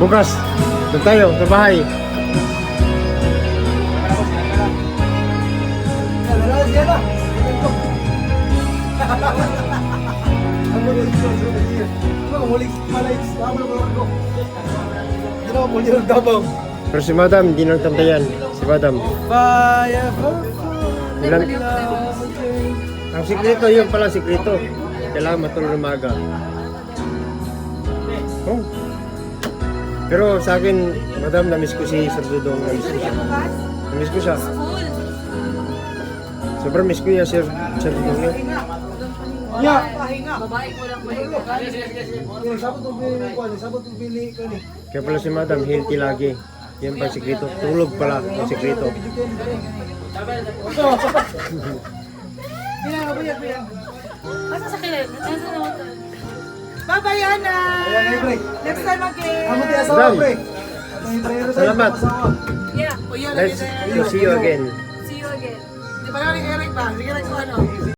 Bukas, doon tayo sa bahay. Pero si Madam, hindi nang tantayan. Si Madam. Ilan? Ang sikreto, yun pala sikreto. Kailangan matulog ng maga. Oh. Pero sa akin, Madam, namiss ko si Sir Dudong. Namiss ko siya. Sobrang miss ko niya, Sir Dudong niya. Babae ko lang Kaya pala si Madam, healthy lagi. Yan pa sikreto. Tulog pala ang sikreto. Asa sa kilid? Asa naman to? Bye-bye, Ana! Next time again! Madam, salamat. Yeah. Let's see you again. See you again. Di ba na ni Eric ba? Sige, next one.